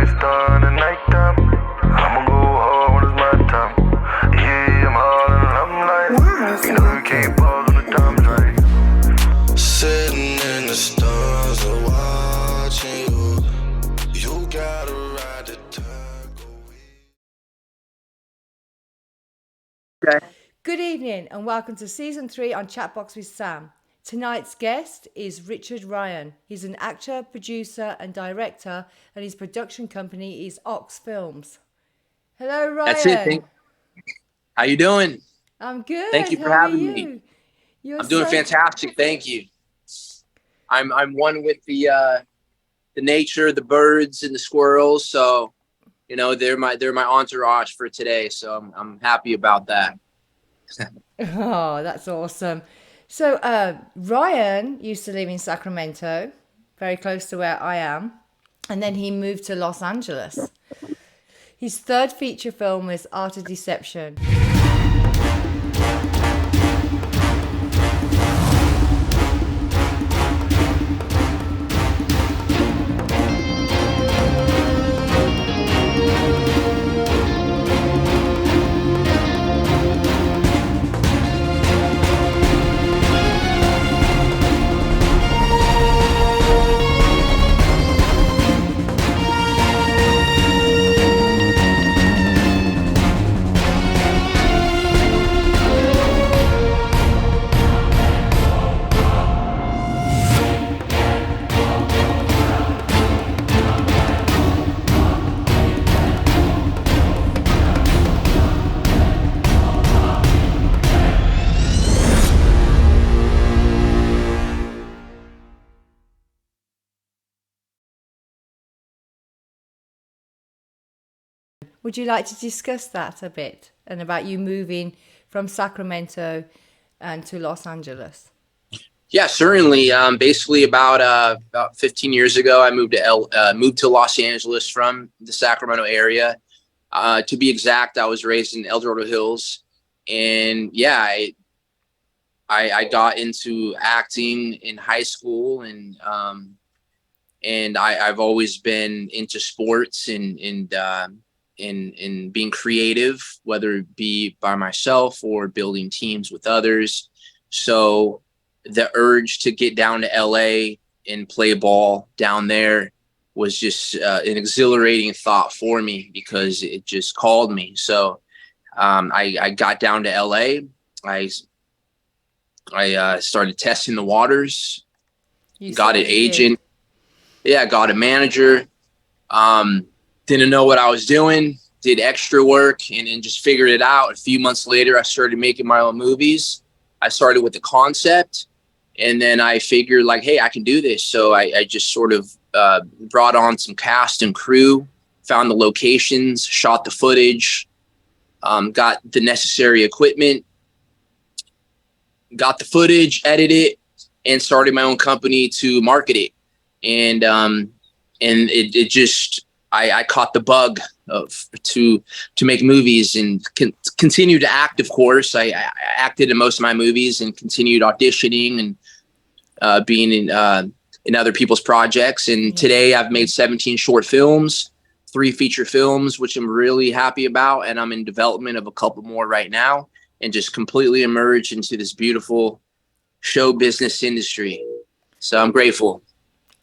get started at nighttime. I'ma go hard when it's my time. Yeah, I'm hard and I'm light. You know you can't pause when the time's right. Sitting in the stars and watching you. You gotta ride the tug away. Good evening and welcome to Season 3 on Chatbox with Sam. Tonight's guest is Richard Ryan. He's an actor, producer and director, and his production company is Ox Films. Hello, Ryan. That's it. How you doing? I'm good. Thank you for having me. I'm doing fantastic. Thank you. I'm one with the nature, the birds and the squirrels. So, you know, they're my entourage for today. So I'm happy about that. Oh, that's awesome. So Ryan used to live in Sacramento, very close to where I am, and then he moved to Los Angeles. His third feature film was Art of Deception. Would you like to discuss that a bit and about you moving from Sacramento and to Los Angeles? Yeah, certainly. Basically, about 15 years ago, I moved to Los Angeles from the Sacramento area. To be exact, I was raised in El Dorado Hills, and yeah, I got into acting in high school, and I've always been into sports and being creative, whether it be by myself or building teams with others. So the urge to get down to LA and play ball down there was just an exhilarating thought for me because it just called me. So I got down to LA. I started testing the waters, got an agent. Yeah, got a manager. Didn't know what I was doing, did extra work, and then just figured it out. A few months later, I started making my own movies. I started with the concept, and then I figured, like, hey, I can do this. So I just sort of brought on some cast and crew, found the locations, shot the footage, got the necessary equipment, got the footage, edited it, and started my own company to market it. And it just... I caught the bug to make movies and continue to act. Of course, I acted in most of my movies and continued auditioning and being in other people's projects. And today I've made 17 short films, 3 feature films, which I'm really happy about. And I'm in development of a couple more right now, and just completely emerged into this beautiful show business industry. So I'm grateful.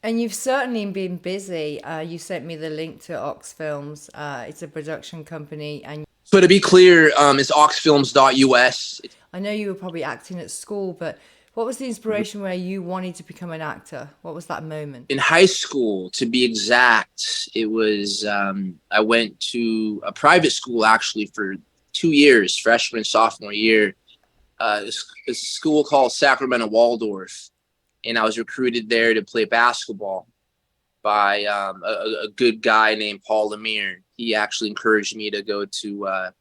And you've certainly been busy. You sent me the link to Ox Films. It's a production company. And so to be clear, it's oxfilms.us. I know you were probably acting at school, but what was the inspiration where you wanted to become an actor? What was that moment? In high school, to be exact, it was, I went to a private school actually for 2 years, freshman and sophomore year. It's a school called Sacramento Waldorf. And I was recruited there to play basketball by a good guy named Paul Lemire. He actually encouraged me to go to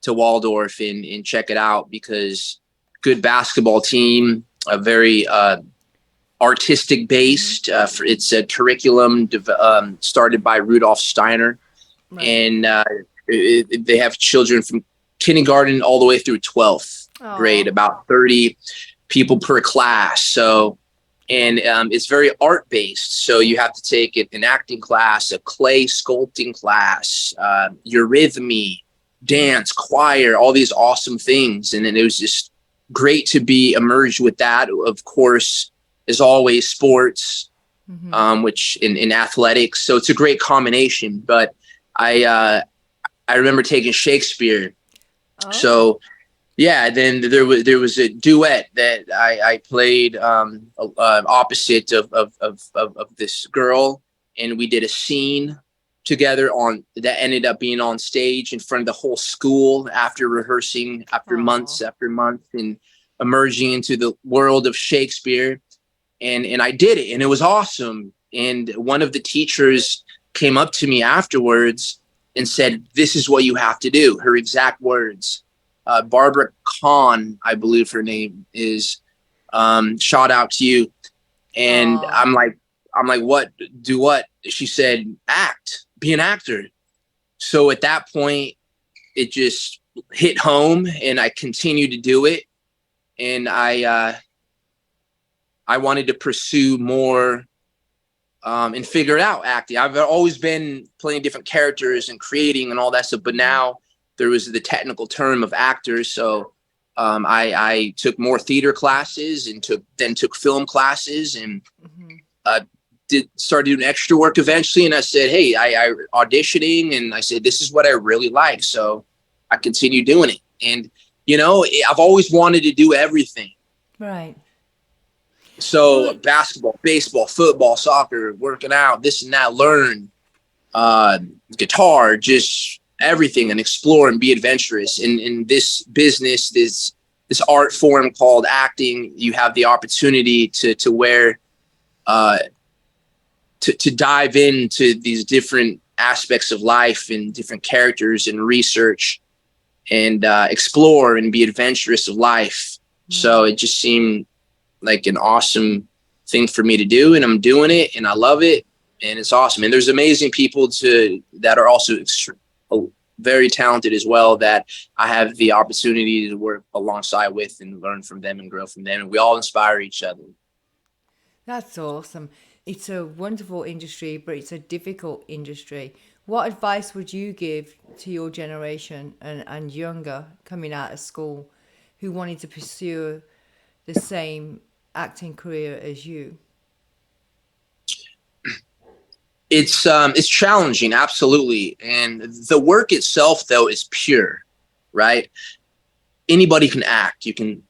Waldorf and check it out, because good basketball team, a very artistic based. It's a curriculum started by Rudolph Steiner, right. And they have children from kindergarten all the way through 12th grade, about 30 people per class. So and it's very art based. So you have to take an acting class, a clay sculpting class, eurythmy, dance, choir, all these awesome things. And then it was just great to be immersed with that. Of course, as always, sports, which in athletics. So it's a great combination. But I remember taking Shakespeare. Oh. So yeah, then there was a duet that I played opposite of this girl, and we did a scene together on that ended up being on stage in front of the whole school after rehearsing after months and emerging into the world of Shakespeare, and I did it, and it was awesome. And one of the teachers came up to me afterwards and said, "This is what you have to do." Her exact words. Barbara Kahn, I believe her name is. Shout out to you. And Aww. I'm like, what? Do what? She said, act, be an actor. So at that point, it just hit home, and I continued to do it. And I wanted to pursue more and figure out acting. I've always been playing different characters and creating and all that stuff, but now there was the technical term of actors. So I took more theater classes and took film classes, and started doing extra work eventually. And I said, hey, I auditioning, and I said, this is what I really like. So I continue doing it. And, you know, I've always wanted to do everything. Right. So basketball, baseball, football, soccer, working out, this and that, learn guitar, just everything, and explore and be adventurous. In this business, this art form called acting, you have the opportunity to dive into these different aspects of life and different characters and research and explore and be adventurous of life. So it just seemed like an awesome thing for me to do, and I'm doing it, and I love it, and it's awesome. And there's amazing people that are also very talented as well, that I have the opportunity to work alongside with and learn from them and grow from them, and we all inspire each other. That's awesome. It's a wonderful industry, but it's a difficult industry. What advice would you give to your generation and younger coming out of school who wanted to pursue the same acting career as you? It's challenging, absolutely. And the work itself, though, is pure, right? Anybody can act. You can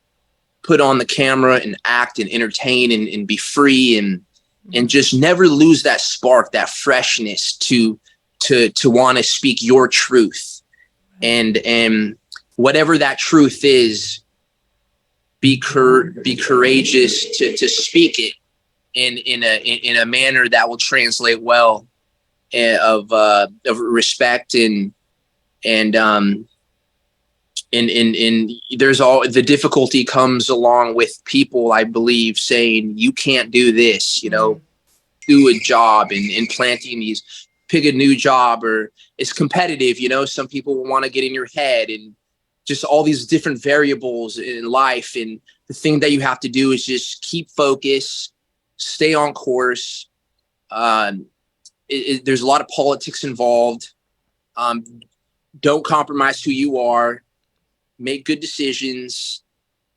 put on the camera and act and entertain and be free and just never lose that spark, that freshness to want to speak your truth. And whatever that truth is, be courageous to speak it in a manner that will translate well, of respect and there's all the difficulty comes along with people, I believe, saying you can't do this, you know, do a job and planting these, pick a new job, or it's competitive, you know, some people want to get in your head and just all these different variables in life. And the thing that you have to do is just keep focus, stay on course. There's a lot of politics involved. Don't compromise who you are. Make good decisions,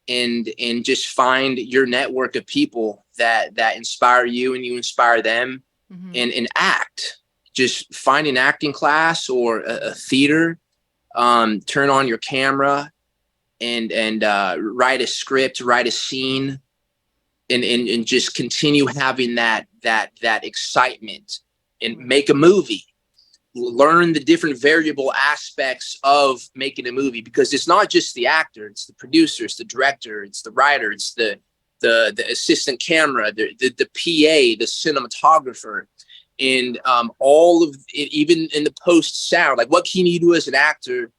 and just find your network of people that inspire you and you inspire them, and act. Just find an acting class or a theater. Turn on your camera and write a script, write a scene, and just continue having that excitement, and make a movie. Learn the different variable aspects of making a movie, because it's not just the actor, it's the producer, it's the director, it's the writer, it's the assistant camera, the PA, the cinematographer, and all of it, even in the post sound. Like, what can you do as an actor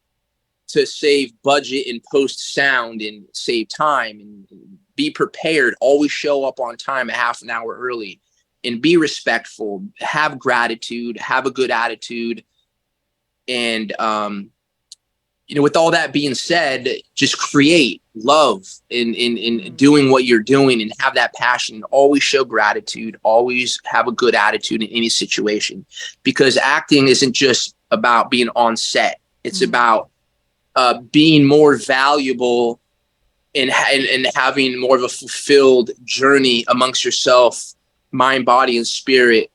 to save budget and post sound and save time and be prepared? Always show up on time, a half an hour early, and be respectful, have gratitude, have a good attitude, and with all that being said, just create, love in doing what you're doing, and have that passion. Always show gratitude. Always have a good attitude in any situation, because acting isn't just about being on set. It's about being more valuable and having more of a fulfilled journey amongst yourself, mind, body, and spirit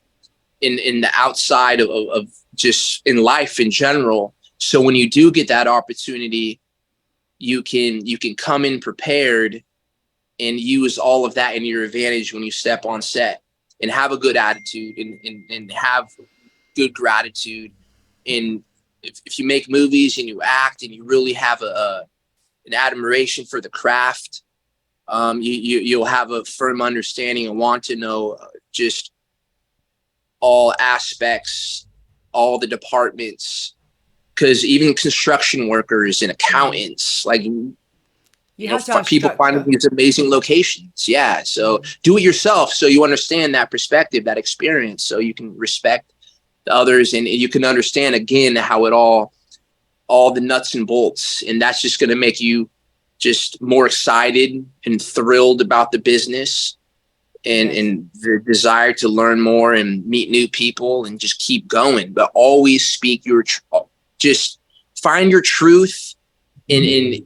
in the outside of just in life in general. So when you do get that opportunity, you can come in prepared and use all of that in your advantage when you step on set, and have a good attitude and have good gratitude. And if you make movies and you act and you really have an admiration for the craft, you'll have a firm understanding and want to know just all aspects, all the departments. Because even construction workers and accountants, like, people finding these amazing locations. Yeah. So do it yourself, so you understand that perspective, that experience, so you can respect the others, and you can understand again how it all the nuts and bolts. And that's just going to make you just more excited and thrilled about the business, and the desire to learn more and meet new people and just keep going. But always speak your just find your truth and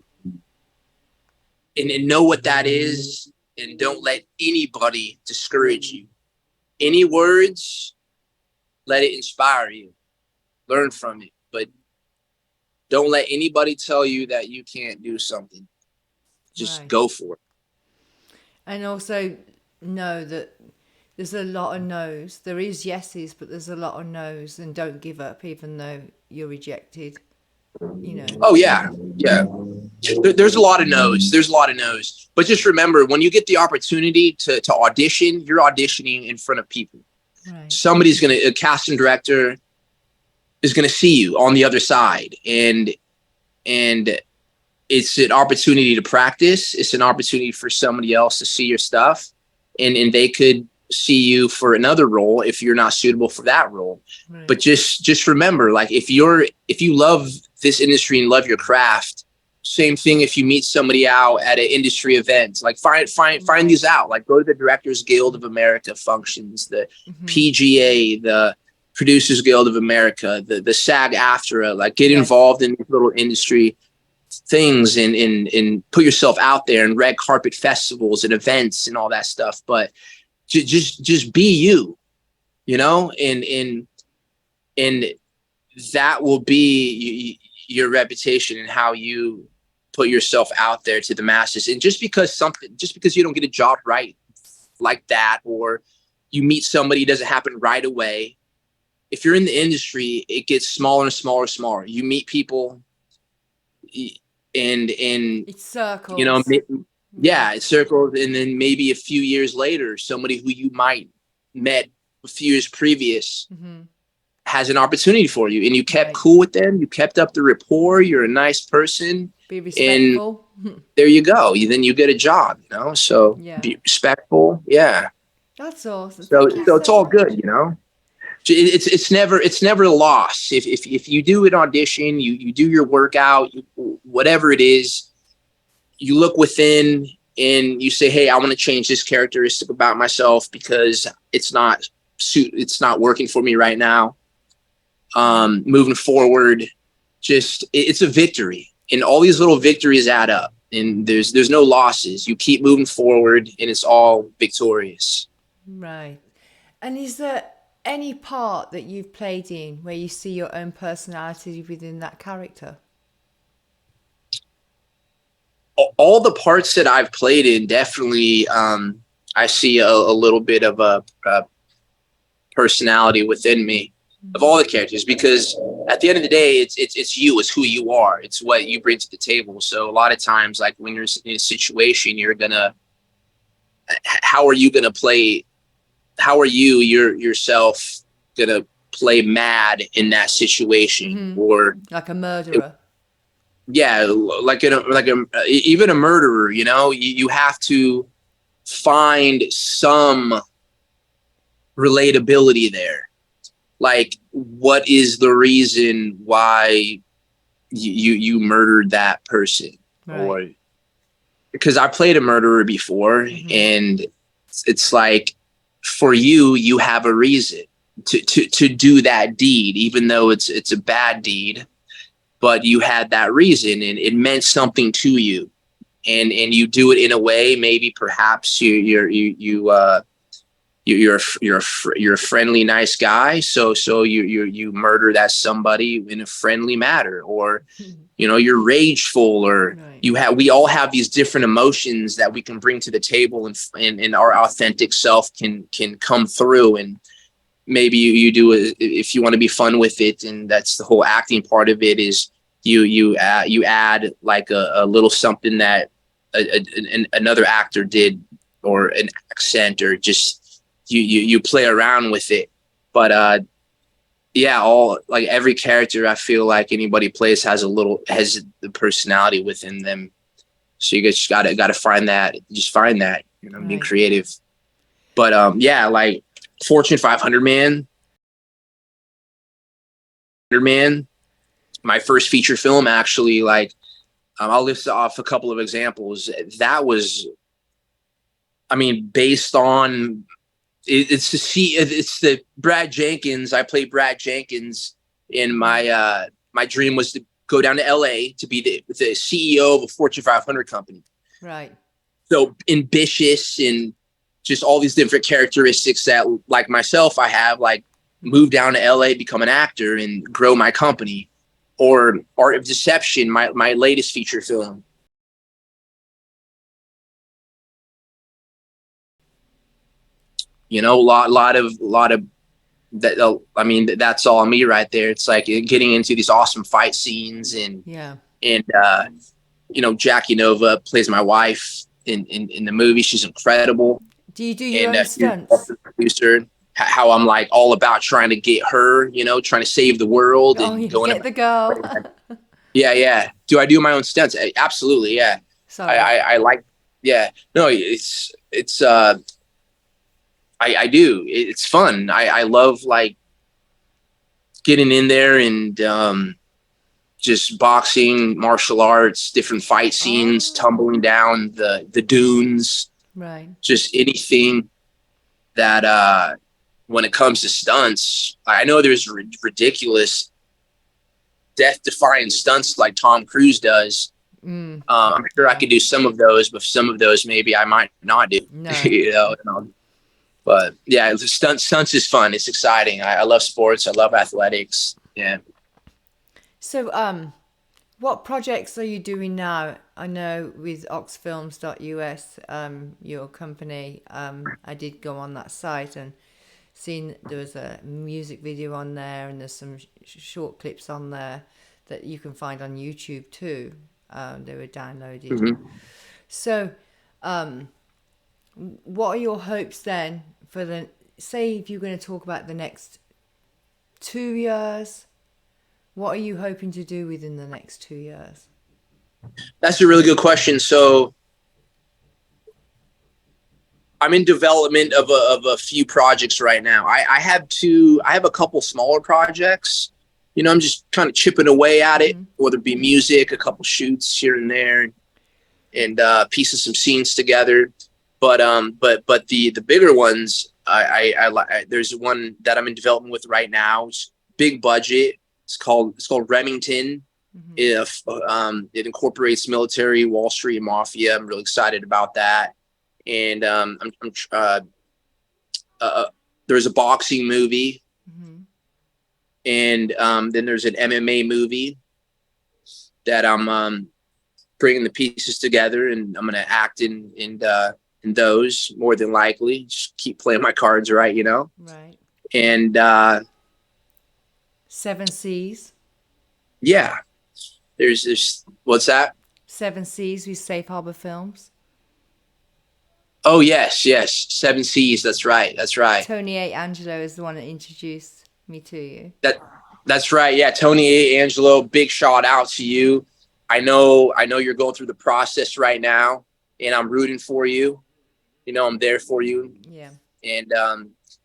know what that is, and don't let anybody discourage you. Any words, let it inspire you. Learn from it, but don't let anybody tell you that you can't do something. Just go for it. And also know that there's a lot of no's. There is yeses, but there's a lot of no's, and don't give up even though you're rejected. Oh yeah. There's a lot of no's. But just remember, when you get the opportunity to audition, you're auditioning in front of people. Right. Somebody's a casting director is gonna see you on the other side, and it's an opportunity to practice. It's an opportunity for somebody else to see your stuff, and they could see you for another role if you're not suitable for that role. Right. But just remember, like, if you love this industry and love your craft, same thing if you meet somebody out at an industry event, like find these out, like go to the Directors Guild of America functions, the PGA, the Producers Guild of America, the SAG-AFTRA, like get involved in these little industry things, and put yourself out there in red carpet festivals and events and all that stuff. But just be you, and that will be your reputation and how you put yourself out there to the masses. And just because you don't get a job right like that, or you meet somebody, it doesn't happen right away. If you're in the industry, it gets smaller and smaller and smaller. You meet people, and it circles. It circles, and then maybe a few years later, somebody who you might met a few years previous has an opportunity for you, and you kept cool with them. You kept up the rapport. You're a nice person. Be respectful. And there you go. Then you get a job. So be respectful. Yeah. That's awesome. So it's all good. It's never a loss. If you do an audition, you do your workout, whatever it is, you look within and you say, hey, I want to change this characteristic about myself because it's not working for me right now. Moving forward, it's a victory, and all these little victories add up, and there's no losses. You keep moving forward, and it's all victorious. Right. And is there any part that you've played in where you see your own personality within that character? All the parts that I've played in, definitely, I see a little bit of a personality within me of all the characters, because at the end of the day, it's you, it's who you are, it's what you bring to the table. So a lot of times, like when you're in a situation, how are you yourself gonna play mad in that situation, or like a murderer? Even a murderer, you have to find some relatability there. Like, what is the reason why you murdered that person, Right. or because I played a murderer before, and it's like for you have a reason to do that deed, even though it's a bad deed, but you had that reason and it meant something to you, and you do it in a way, maybe perhaps you're a friendly, nice guy. So you murder that somebody in a friendly manner, or you're rageful, or Right. we all have these different emotions that we can bring to the table, and our authentic self can come through. And maybe you do it if you want to be fun with it, and that's the whole acting part of it, is you add like a little something that another actor did, or an accent, or just you play around with it. But yeah, all like every character I feel like anybody plays has the personality within them. So you just gotta find that, being Right. creative. But yeah, like Fortune 500 man, my first feature film, actually. Like, I'll list off a couple of examples. That was, I mean, based on it's the Brad Jenkins. I played Brad Jenkins, and my dream was to go down to LA to be the CEO of a Fortune 500 company. Right. So ambitious, and just all these different characteristics that, like myself, I have, like move down to LA, become an actor, and grow my company. Or Art of Deception, my latest feature film. A lot of that. I mean, that's all me right there. It's like getting into these awesome fight scenes, and Yeah. and Jackie Nova plays my wife in the movie. She's incredible. Do you do your And own she's stunts? the producer. How I'm like all about trying to get her, trying to save the world, Oh, and you going get about. the girl. Yeah, yeah. Do I do my own stunts? Absolutely, yeah. I, Sorry. I, I like, yeah. No, it's I do. It's fun. I love like getting in there, and just boxing, martial arts, different fight scenes, Oh, tumbling down the dunes, right. just anything that when it comes to stunts. I know there's ridiculous, death-defying stunts like Tom Cruise does. Mm, I'm sure I yeah. could do some of those, but some of those maybe I might not do. No. you know. But yeah, stunts is fun. It's exciting. I love sports. I love athletics. Yeah. So, what projects are you doing now? I know with oxfilms.us, your company, I did go on that site and seen there was a music video on there, and there's some short clips on there that you can find on YouTube too. They were downloaded. Mm-hmm. So, what are your hopes then for say if you're going to talk about the next 2 years? What are you hoping to do within the next 2 years? That's a really good question. So I'm in development of a few projects right now. I have a couple smaller projects. I'm just kind of chipping away at it, whether it be music, a couple shoots here and there, and piecing some scenes together. But the bigger ones, there's one that I'm in development with right now. It's big budget. It's called Remington. It incorporates military, Wall Street, and mafia. I'm really excited about that. And there's a boxing movie, and then there's an MMA movie that I'm bringing the pieces together, and I'm gonna act in those, more than likely. Just keep playing my cards right. Right. And Seven Seas. yeah, there's what's that? Seven Seas with Safe Harbor Films. Oh yes, Seven Seas. That's right. Tony A. Angelo is the one that introduced me to you. That's right. Yeah, Tony A. Angelo, big shout out to you. I know you're going through the process right now, and I'm rooting for you. I'm there for you. Yeah. And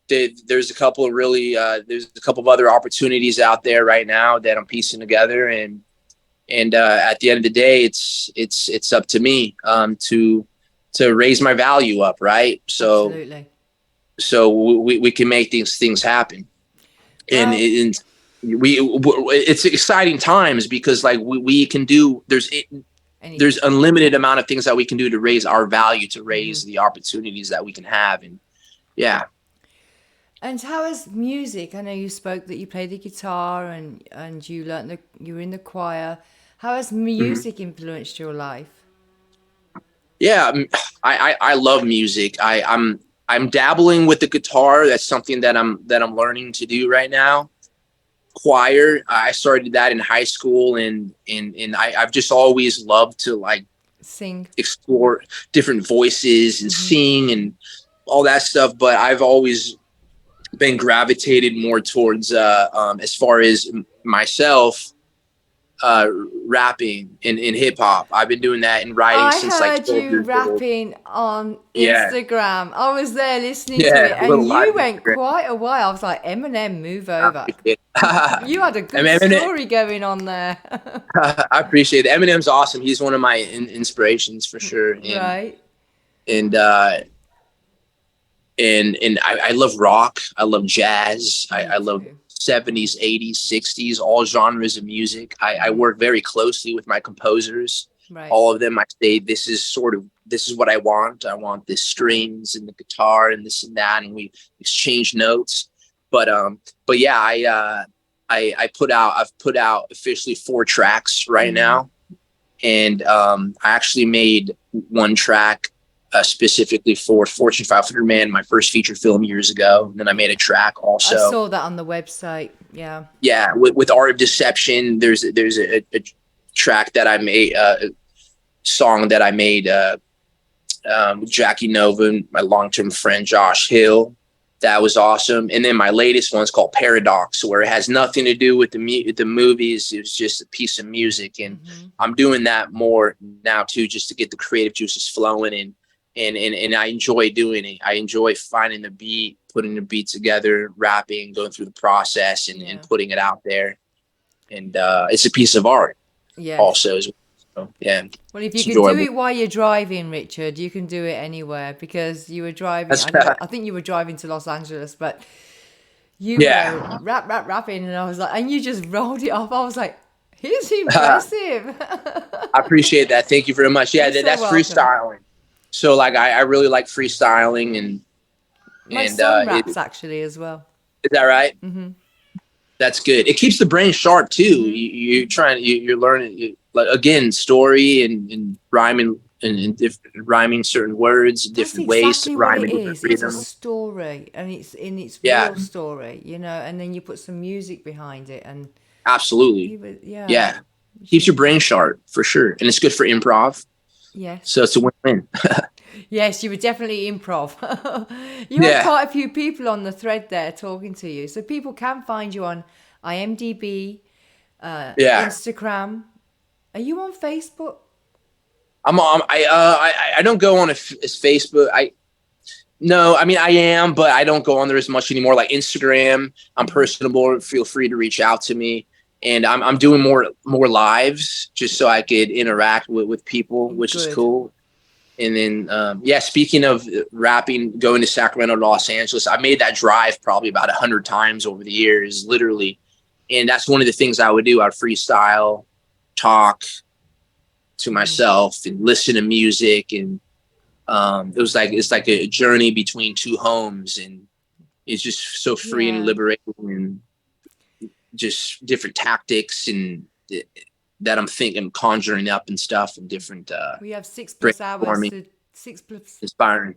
there's a couple of other opportunities out there right now that I'm piecing together, and And at the end of the day, it's up to me to raise my value up, right? Absolutely. So we can make these things happen. And, Well, and it's exciting times because like we can do, there's anything. unlimited amount of things that we can do to raise our value, to raise the opportunities that we can have. And yeah. And how is music? I know you spoke that you play the guitar and you learned you were in the choir. How has Mhm. music influenced your life? Yeah, I love music. I'm dabbling with the guitar. That's something that I'm learning to do right now. Choir, I started that in high school, and I've just always loved to like Sing. explore different voices and sing and all that stuff. But I've always been gravitated more towards as far as myself, uh rapping in hip hop. I've been doing that in writing I since like heard 12 you years old. rapping on Yeah. Instagram. I was there listening to it, Yeah, a and little live you went Instagram. quite a while. I was like, Eminem, move I over. appreciate it. You had a I good mean, Eminem, story going on there. I appreciate it. Eminem's awesome. He's one of my inspirations for sure. Right. And uh and I love rock. I love jazz. Me I love too. 70s, 80s, 60s, all genres of music. I work very closely with my composers. Right. All of them, I say, this is what I want. I want the strings and the guitar and this and that, and we exchange notes. But yeah, I've put out officially 4 tracks right now, and I actually made one track specifically for Fortune 500 Man, my first feature film years ago. And then I made a track I also. saw that on the website. Yeah. Yeah, with Art of Deception, there's a track that I made, song that I made with Jackie Nova and my long-term friend Josh Hill. That was awesome. And then my latest one's called Paradox, where it has nothing to do with the movies. It's just a piece of music, and I'm doing that more now too, just to get the creative juices flowing. And I enjoy doing it. I enjoy finding the beat, putting the beat together, rapping, going through the process, and Yeah. putting it out there. And it's a piece of art Yes. also as well. So, yeah, Well, if you it's can do enjoyable. it while you're driving, Richard, you can do it anywhere because you were driving. That's I think you were driving to Los Angeles, but you were yeah. rapping, and I was like, and you just rolled it off. I was like, he's I impressive. appreciate that. Thank you very much. Yeah, You're so that's welcome. freestyling. So like I really like freestyling My and son it, raps actually as well. is that right? That's good. It keeps the brain sharp too. You're learning like again story and rhyming and rhyming certain words, That's different ways to exactly what rhyme it in different is. It's a rhythm. story, and it's in its Yeah, real story, and then you put some music behind it, and absolutely. he was, yeah, Yeah, keeps your brain sharp for sure, and it's good for improv. yes. So it's a win-win. Yes, you were definitely improv. You had Yeah, quite a few people on the thread there talking to you. So people can find you on IMDb, yeah. Instagram. Are you on Facebook? I don't go on as Facebook. No, I mean I am, but I don't go on there as much anymore. Like Instagram, I'm personable. Feel free to reach out to me, and I'm doing more lives just so I could interact with people, which is Good. cool. And then yeah, speaking of rapping, going to Sacramento, Los Angeles, I made that drive probably about 100 times over the years, literally. And that's one of the things I would do. I'd freestyle, talk to myself, and listen to music, and it's like a journey between 2 homes, and it's just so free and Yeah. liberating, and just different tactics and that I'm thinking, conjuring up and stuff, and different We have 6 plus hours brainstorming, to 6 plus. inspiring.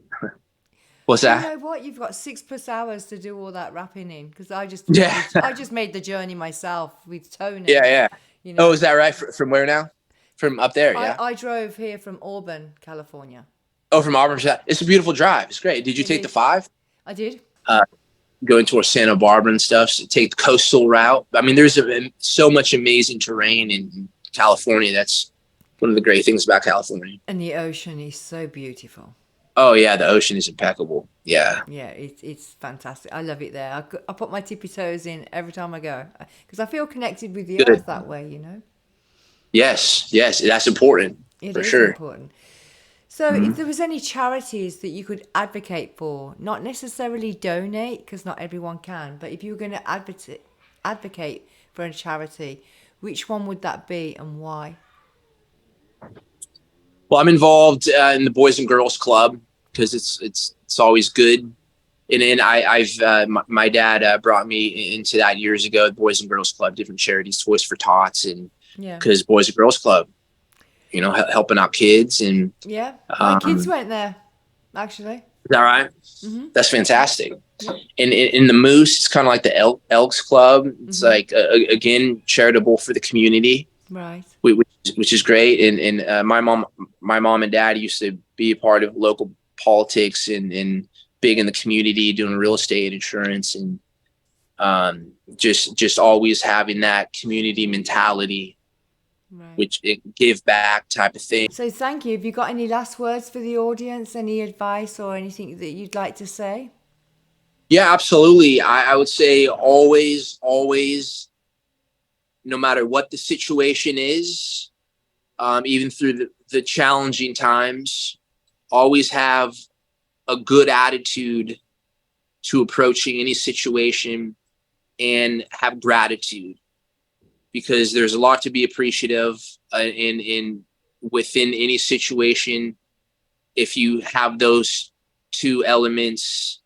What's You that? know what? You've got 6 plus hours to do all that rapping in because Yeah, I just made the journey myself with yeah, toning. yeah. You Oh, know, is that right? From where now? From up there, yeah. I drove here from Auburn, California. Oh, from Auburn. It's a beautiful drive. It's great. Did you It take the is. 5? I did. Going towards Santa Barbara and stuff. So take the coastal route. I mean, there's so much amazing terrain in California. That's one of the great things about California. And the ocean is so beautiful. Oh yeah, the ocean is impeccable. Yeah, Yeah, it's fantastic. I love it there. I put my tippy toes in every time I go because I feel connected with the good. earth that way, you know? Yes, that's important It for is sure. important. So if there was any charities that you could advocate for, not necessarily donate, because not everyone can, but if you were going to advocate for a charity, which one would that be and why? Well, I'm involved in the Boys and Girls Club because it's always good. And I've my dad brought me into that years ago. The Boys and Girls Club, different charities, Toys for Tots, and Yeah. because Boys and Girls Club, helping out kids. And Yeah. My kids is went there, actually. that right? Mm-hmm. That's fantastic. Yeah. And in the Moose, it's kind of like the Elks Club. It's Mm-hmm. like again charitable for the community, Right. which is great. And my mom and dad used to be a part of local politics and big in the community, doing real estate, insurance, and just always having that community mentality, Right. which it give back type of thing. So thank you. Have you got any last words for the audience? Any advice or anything that you'd like to say? Yeah, absolutely. I would say always, no matter what the situation is, even through the challenging times, always have a good attitude to approaching any situation and have gratitude, because there's a lot to be appreciative in within any situation. If you have those two elements,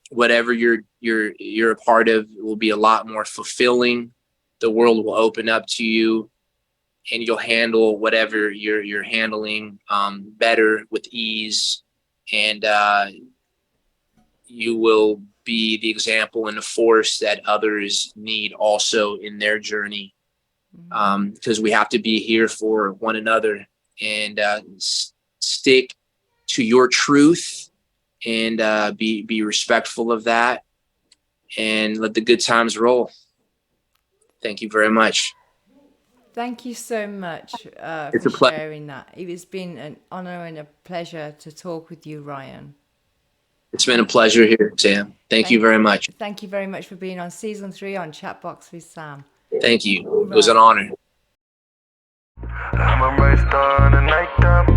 whatever you're a part of will be a lot more fulfilling. The world will open up to you, and you'll handle whatever you're handling better with ease, and you will be the example and the force that others need also in their journey, because we have to be here for one another, and stick to your truth, and be respectful of that, and let the good times roll. Thank you very much. Thank you so much It's for a pleasure. sharing that. It has been an honor and a pleasure to talk with you, Ryan. It's been a pleasure here, Sam. Thank you very much. Thank you very much for being on season 3 on Chatbox with Sam. Thank you. It was an honor. I'm a bright star in the nighttime.